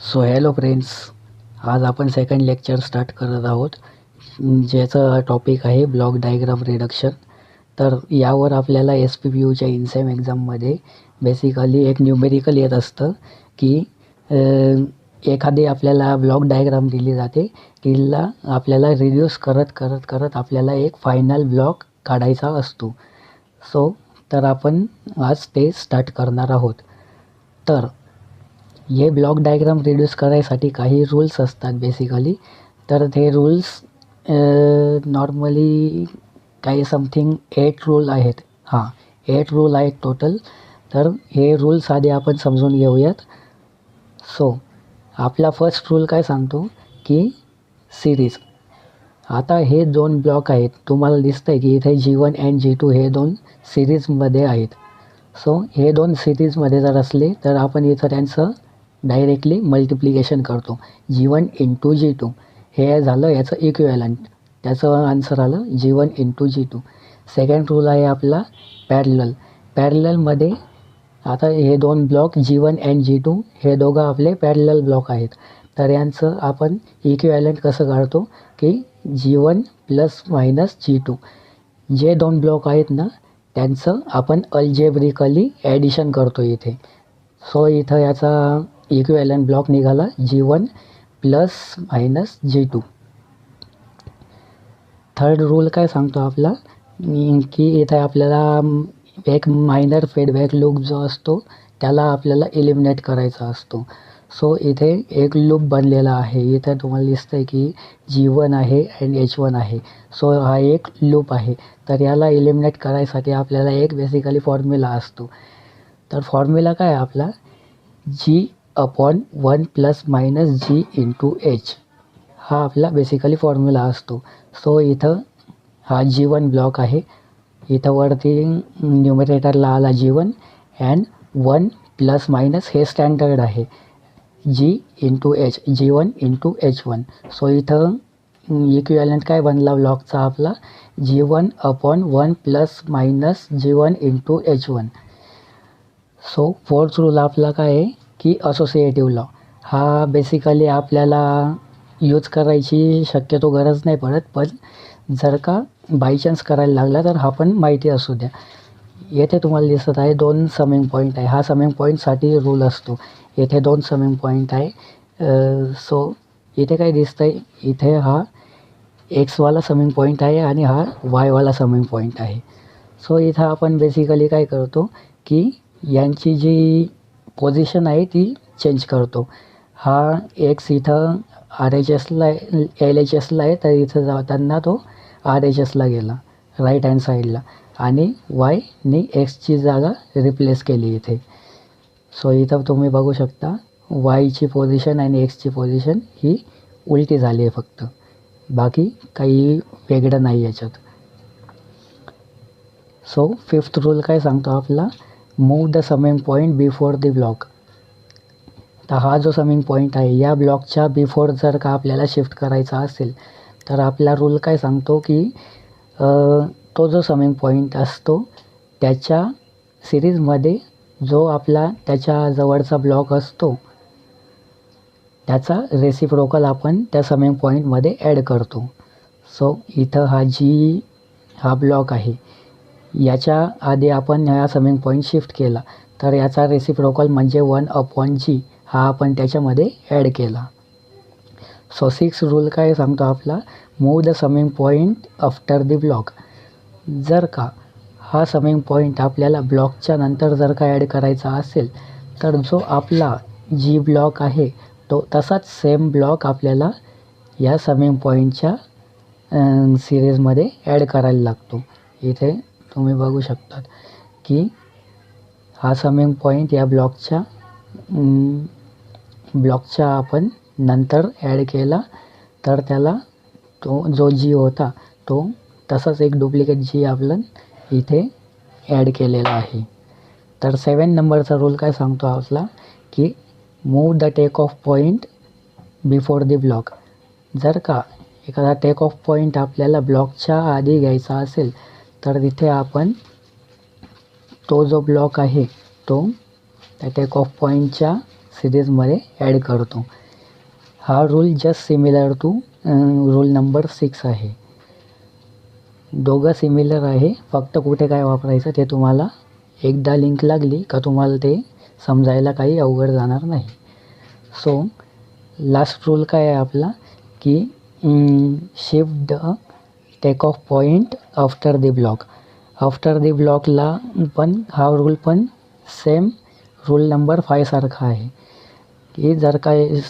So hello friends, आज आपण second lecture start करत आहोत, ज्याचं टॉपिक आहे ब्लॉक डायग्राम रिडक्शन. तर यावर आपल्याला SPPUच्या इनसेम एक्झाममध्ये बेसिकली एक न्यूमेरिकल येत असतं की एखादी आपल्याला ब्लॉक डायग्राम दिली जाते, तिला आपल्याला रिड्यूस करत करत करत आपल्याला एक फायनल ब्लॉक काढायचा असतो. तर आपण आज ते स्टार्ट करणार आहोत. तर हे ब्लॉक डायग्राम रिड्यूस करायसाठी काही रूल्स असतात बेसिकली. तर ते रूल्स नॉर्मली काही समथिंग 8 रूल आहेत. 8 रूल आहेत टोटल. तर हे रूल्स आधी आपण समजून घेऊयात. आपला फर्स्ट रूल काय सांगतो की सिरीज. आता हे 2 ब्लॉक आहेत, तुम्हाला दिसतंय की इथे G1 अँड G2 हे 2 सिरीजमध्ये आहेत. हे 2 सिरीजमध्ये जर असले तर आपण इथं त्यांचं डायरेक्टली मल्टिप्लिकेशन करतो. G1 इंटू G2 हे झालं याचं इक्विवॅलंट. त्याचं आन्सर आलं G1 into G2. Second rule आहे आपला पॅरलल. पॅरललमध्ये आता हे 2 ब्लॉक G1 अँड G2 हे दोघं आपले पॅरलल ब्लॉक आहेत. तर यांचं आपण इक्विवॅलंट कसं काढतो की G1 प्लस मायनस G2. जे 2 ब्लॉक आहेत ना, त्यांचं आपण अल्जेब्रिकली ॲडिशन करतो इथे. इथं याचा इक्विवॅलंट ब्लॉक निघाला G1 plus minus G2. Third rule काय सांगतो आपला की इथे आपल्याला एक मायनर फीडबॅक लूप जो असतो त्याला आपल्याला एलिमिनेट करायचा असतो. इथे एक लूप बनलेला आहे. इथे तुम्हाला दिसतंय की G1 आहे अँड H1 आहे. हा एक लूप आहे. तर याला एलिमिनेट करायसाठी आपल्याला एक बेसिकली फॉर्म्युला असतो. तर फॉर्म्युला काय आपला G/1 plus minus G into H हा आपला बेसिकली फॉर्म्युला असतो. इथं हा G1 ब्लॉक आहे. इथं वरती न्यूमरेटरला आला G1 अँड 1 प्लस मायनस हे स्टँडर्ड आहे G into H, G1 into H1. इथं इक्विवॅलंट काय बनला ब्लॉकचा आपला G1/1 plus minus G1 into H1. Fourth rule आपला काय आहे की असोसिएटिव्ह लॉ. हा बेसिकली आपल्याला यूज करायची शक्यतो गरज नाही पडत, पण जर का बाय चान्स करायला लागला तर हा पण माहिती असू द्या. येथे तुम्हाला दिसत आहे 2 समिंग पॉईंट आहे. हा समिंग पॉईंटसाठी रूल असतो. येथे 2 समिंग पॉईंट आहे. इथे काय दिसतंय, इथे हा एक्सवाला समिंग पॉईंट आहे आणि हा वायवाला समिंग पॉईंट आहे. इथं आपण बेसिकली काय करतो की यांची जी पोझिशन आहे ती चेंज करतो. हा एक्स इथं RHSला LHSला आहे, तर इथं जाताना तो RHSला गेला राईट हँड साईडला आणि वायने एक्सची जागा रिप्लेस केली इथे. इथं तुम्ही बघू शकता वायची पोझिशन आणि एक्सची पोझिशन ही उलटी झाली आहे, फक्त बाकी काही वेगळं नाही याच्यात. फिफ्थ रूल काय सांगतो आपला move the summing point before the block. तर हा जो समिंग पॉईंट आहे या ब्लॉकच्या बिफोर जर का आपल्याला शिफ्ट करायचा असेल तर आपला रूल काय सांगतो की तो जो समिंग पॉईंट असतो त्याच्या सिरीजमध्ये जो आपला त्याच्या जवळचा ब्लॉक असतो त्याचा रेसिप्रोकल आपण त्या समिंग पॉईंटमध्ये ॲड करतो. इथं हा ब्लॉक आहे. याच्या आधी आपण ह्या समिंग पॉईंट शिफ्ट केला तर याचा रेसिप्रोकल म्हणजे 1/G हा आपण त्याच्यामध्ये ॲड केला. सिक्स रूल काय सांगतो आपला move the summing point after the block. जर का हा समिंग पॉईंट आपल्याला ब्लॉकच्या नंतर जर का ॲड करायचा असेल तर जो आपला G ब्लॉक आहे तो तसाच सेम ब्लॉक आपल्याला या समिंग पॉईंटच्या सिरीजमध्ये ॲड करायला लागतो. इथे तुम्ही बघू शकतात की हा समिंग पॉईंट या ब्लॉकच्या आपण नंतर ॲड केला तर त्याला तो जो G होता तो तसाच एक डुप्लिकेट G आपण इथे ॲड केलेला आहे. तर 7 नंबरचा रूल काय सांगतो आपला की move the take off point before the block. जर का एखादा टेक ऑफ पॉईंट आपल्याला ब्लॉकच्या आधी घ्यायचा असेल तर तिथे आपण तो जो ब्लॉक आहे तो त्या टेक ऑफ पॉईंटच्या सिरीजमध्ये ॲड करतो. हा rule just similar to rule number 6 आहे. दोघं सिमिलर आहे, फक्त कुठे काय वापरायचं ते तुम्हाला एकदा लिंक लागली का तुम्हाला ते समजायला काही अवघड जाणार नाही. सो लास्ट रूल काय आहे आपला की shift the take off point after the block. After the ब्लॉकला पण हा रूल पण सेम रूल नंबर 5 सारखा आहे की जर काय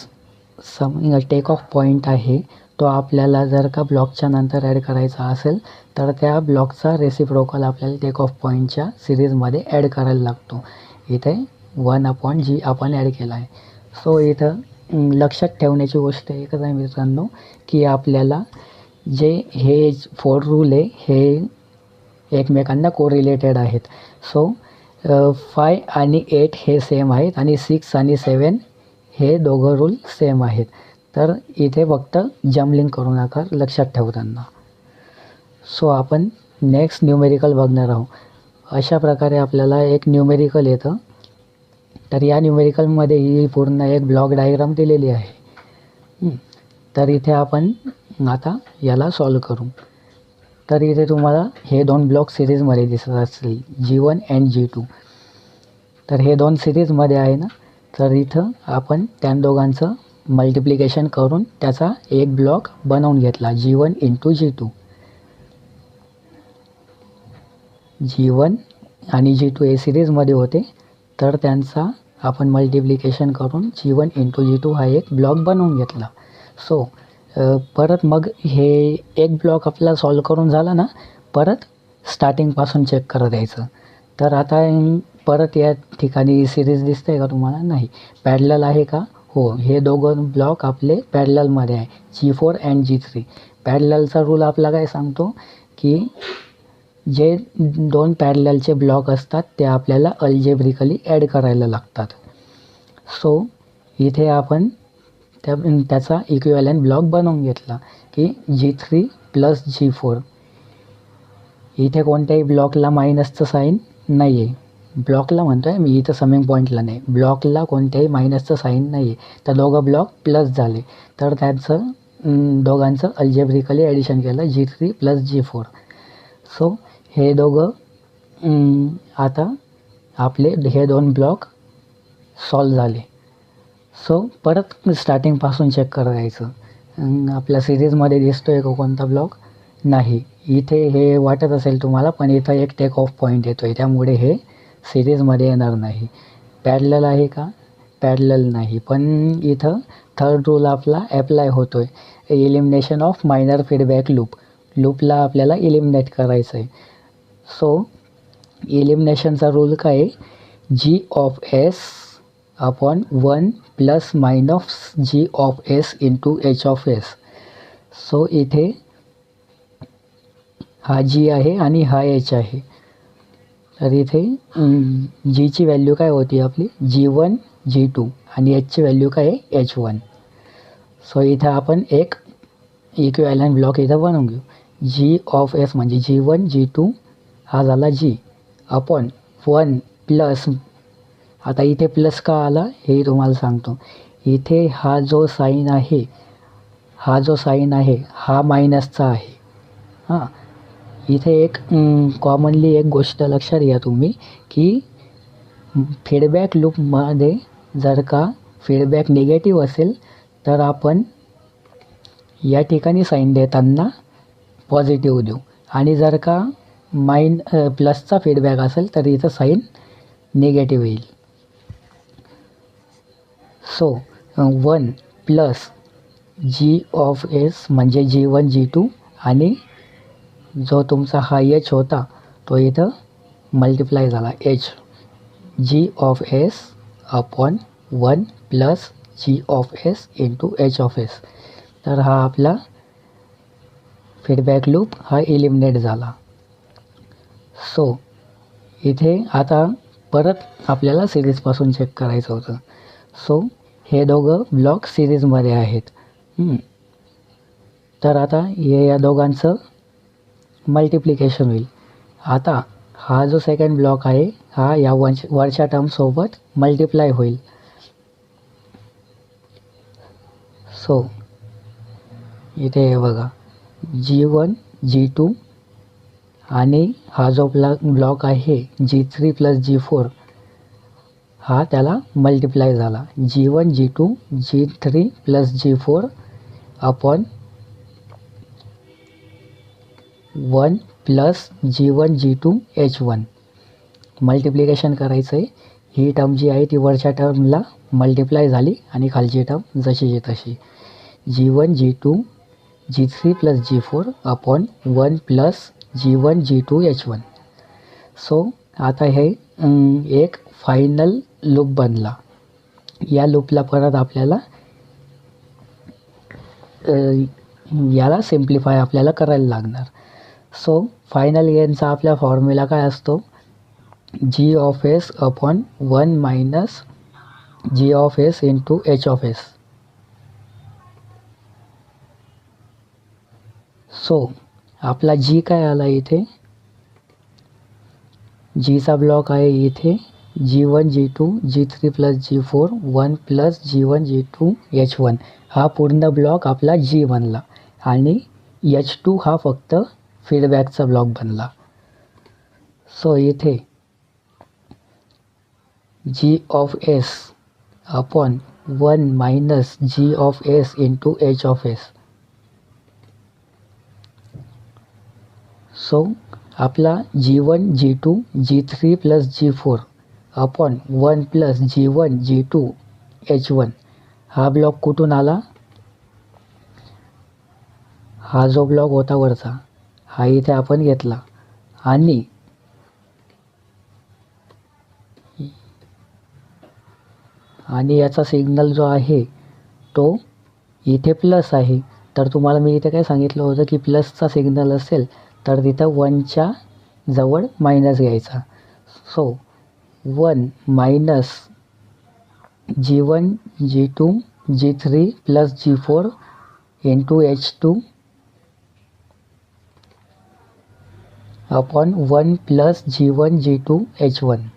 टेक ऑफ पॉईंट आहे तो आपल्याला जर का ब्लॉकच्या नंतर ॲड करायचा असेल तर त्या ब्लॉकचा रेसिप्रोकल आपल्याला टेक ऑफ पॉईंटच्या सिरीजमध्ये ॲड करायला लागतो. इथे 1/g आपण ॲड केला आहे. सो इथं लक्षात ठेवण्याची गोष्ट एकच आहे मित्रांनो की आपल्याला जे हे 4 रूल आहे हे एकमेकांना कोरिलेटेड आहेत. सो 5 आणि 8 हे सेम आहेत आणि 6 आणि 7 हे दोघं रूल सेम आहेत. तर इथे फक्त जम्बलिंग करू नका लक्षात ठेवताना. सो आपण नेक्स्ट न्यूमेरिकल बघणार आहोत. अशा प्रकारे आपल्याला एक न्यूमेरिकल येतं. तर या न्यूमेरिकलमध्ये ही पूर्ण एक ब्लॉक डायग्राम दिलेली आहे. तर इथे आपण आता याला सॉल्व करू. तर इथे तुम्हाला हे 2 ब्लॉक सिरीजमध्ये दिसत असतील G1 अँड G2. तर हे 2 सिरीजमध्ये आहे ना, तर इथं आपण त्या दोघांचं मल्टिप्लिकेशन करून त्याचा एक ब्लॉक बनवून घेतला G1 × G2. G1 आणि G2 हे सिरीजमध्ये होते तर त्यांचा आपण मल्टिप्लिकेशन करून G1 × G2 हा एक ब्लॉक बनवून घेतला. सो परत मग हे एक ब्लॉक आपला सॉल्व करून झाला ना, परत स्टार्टिंगपासून चेक करत यायचं. तर आता परत या ठिकाणी सिरीज दिसते का तुम्हाला? नाही. पॅरलल आहे का? हो, हे दोघं ब्लॉक आपले पॅरललमध्ये आहे G4 अँड G3. पॅरललचा रूल आपला काय सांगतो की जे 2 पॅरललचे ब्लॉक असतात ते आपल्याला अल्जेब्रिकली ॲड करायला लागतात. सो इथे आपण त्याचा इक्विव्हॅलंट ब्लॉक बनवून घेतला की G3 + G4. इथे कोणत्याही ब्लॉकला मायनसचं साईन नाही आहे. ब्लॉकला म्हणतो आहे मी, इथं समिंग पॉईंटला नाही. ब्लॉकला कोणत्याही मायनसचं साईन नाही आहे. तर दोघं ब्लॉक प्लस झाले तर त्याचं दोघांचं अल्जेब्रिकली ॲडिशन केलं G3 + G4. सो हे दोघं आता आपले हे 2 ब्लॉक सॉल्व झाले. सो परत स्टार्टिंगपासून चेक करायचं. आपल्या सिरीजमध्ये दिसतो आहे का कोणता ब्लॉक? नाही. इथे हे वाटत असेल तुम्हाला, पण इथं एक टेक ऑफ पॉईंट येतो आहे त्यामुळे हे सिरीजमध्ये येणार नाही. पॅरलल आहे का? पॅरलल नाही. पण इथं थर्ड रूल आपला ॲप्लाय होतो आहे, इलिमिनेशन ऑफ मायनर फीडबॅक लूपला आपल्याला इलिमिनेट करायचं आहे. सो इलिमिनेशनचा रूल काय आहे? G(s)(1 ± G(s) × H(s). सो इथे हा G आहे आणि हा H आहे. तर इथे Gची व्हॅल्यू काय होती आपली? G1 G2 आणि Hची व्हॅल्यू काय आहे? H1. सो इथं आपण एक इक्विव्हॅलंट ब्लॉक इथं बनवून घेऊ. G(s) म्हणजे G1 G2 हा झाला G अपॉन 1 प्लस. आता इथे प्लस का आला हे तुम्हाला सांगतो. इथे हा जो साईन आहे हा मायनसचा आहे. हां, इथे एक कॉमनली एक गोष्ट लक्षात घ्या तुम्ही की फीडबॅक लूपमध्ये जर का फीडबॅक निगेटिव्ह असेल तर आपण या ठिकाणी साईन देताना पॉझिटिव्ह देऊ आणि जर का प्लसचा फीडबॅक असेल तर इथं साईन निगेटिव्ह येईल. सो 1 प्लस G(s) म्हणजे G1 G2 आणि जो तुमचा हा H होता तो इथं मल्टिप्लाय झाला H. G(s) upon 1 plus G(s) × H(s). तर हा आपला फीडबॅक लूप हा इलिमिनेट झाला. सो इथे आता परत आपल्याला सिरीजपासून चेक करायचं होतं. सो हे दोघं ब्लॉक सिरीजमध्ये आहेत. तर आता या दोघांचं मल्टिप्लिकेशन होईल. आता हा जो सेकंड ब्लॉक आहे हा या वरच्या टर्मसोबत मल्टिप्लाय होईल. सो इथे हे बघा G1 G2 आणि हा जो ब्लॉक आहे G3 प्लस G4 हा त्याला मल्टिप्लाय झाला G1 G2 G3 plus G4 upon 1 plus G1 G2 H1 multiplication करायचं आहे. ही टर्म जी आहे ती वरच्या टर्मला मल्टिप्लाय झाली आणि खालची टर्म जशीची तशी G1 G2 G3 plus G4 upon 1 plus G1 G2 H1. So आता हे एक फायनल लूप बनला. या लूपला परत आपल्याला याला सिम्प्लिफाय आपल्याला करायला लागणार. सो फायनल गेनचा आपला फॉर्म्युला काय असतो G of S upon 1 minus G of S into H of S. So आपला G काय आला इथे Gचा ब्लॉक आहे इथे G1 G2 G3 plus G4 1 plus G1 G2 H1 हा पूर्ण ब्लॉक आपला G बनला आणि H2 हा फक्त फीडबॅकचा ब्लॉक बनला. सो इथे G of S upon 1 minus G of S into H of S. So आपला G1 G2 G3 plus G4 upon 1 plus G1 G2 H1 हा ब्लॉक कुठून आला हा जो ब्लॉक होता वरचा हा इथे आपण घेतला आणि याचा सिग्नल जो आहे तो इथे प्लस आहे. तर तुम्हाला मी इथे काय सांगितलं होतं की प्लसचा सिग्नल असेल तर तिथं 1च्या जवळ मायनस घ्यायचा. So 1 minus G1 G2 G3 plus G4 into H2 upon 1 plus G1 G2 H1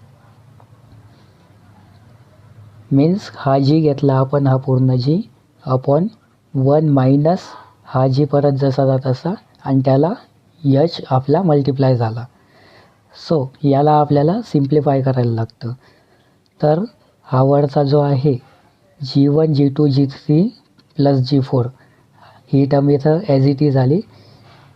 means हा G घेतला आपण हा पूर्ण G अपॉन 1 मायनस हा G परत जसा तसा आणि त्याला H आपला मल्टिप्लाय झाला. सो याला आपल्याला सिम्प्लिफाय करायला लागतं. तर हा वरचा जो आहे G1 G2 G3 plus G4 ही टर्म इथं ॲज इट इज आली.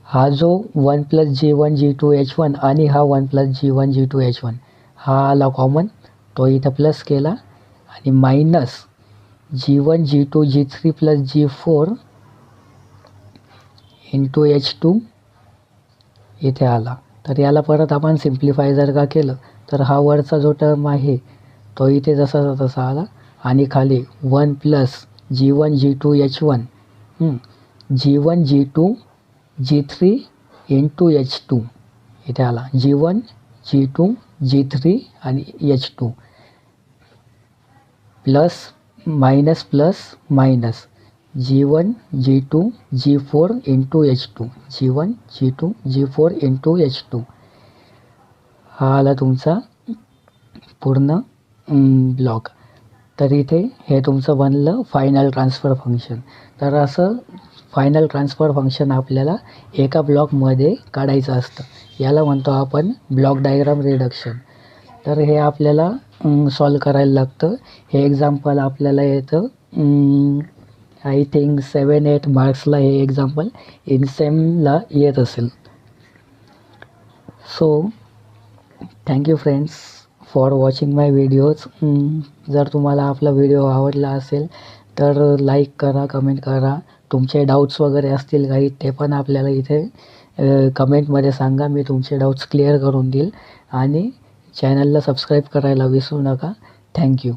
हा जो 1 प्लस G1 G2 H1 आणि हा 1 प्लस G1 G2 H1 हा आला कॉमन तो इथं प्लस केला आणि minus G1 G2 G3 plus G4 into H2 इथे आला. तर याला परत आपण सिम्प्लिफाय जर का केलं तर हा वरचा जो टर्म आहे तो इथे जसा तसा आला आणि खाली 1 plus G1 G2 H1 G1 G2 G3 into H2 इथे आला G1 G2 G3 आणि H2 plus minus plus minus G1 G2 G4 into H2 G1 G2 G4 into H2 हा आला तुमचा पूर्ण ब्लॉक. तर इथे हे तुमचं बनलं फायनल ट्रान्सफर फंक्शन. तर असं फायनल ट्रान्सफर फंक्शन आपल्याला एका ब्लॉकमध्ये काढायचं असतं. याला म्हणतो आपण ब्लॉक डायग्राम रिडक्शन. तर हे आपल्याला सॉल्व करायला लागतं. हे एक्झाम्पल आपल्याला येतं आय थिंक 7-8 मार्क्सला हे एक्झाम्पल इन सेमला येत असेल. So thank you friends for watching my videos. जर तुम्हाला आपला व्हिडिओ आवडला असेल तर लाईक करा, कमेंट करा. तुमचे डाऊट्स वगैरे असतील काही ते पण आपल्याला इथे कमेंटमध्ये सांगा. मी तुमचे डाऊट्स क्लिअर करून देईल आणि चॅनलला सबस्क्राईब करायला विसरू नका. थँक्यू.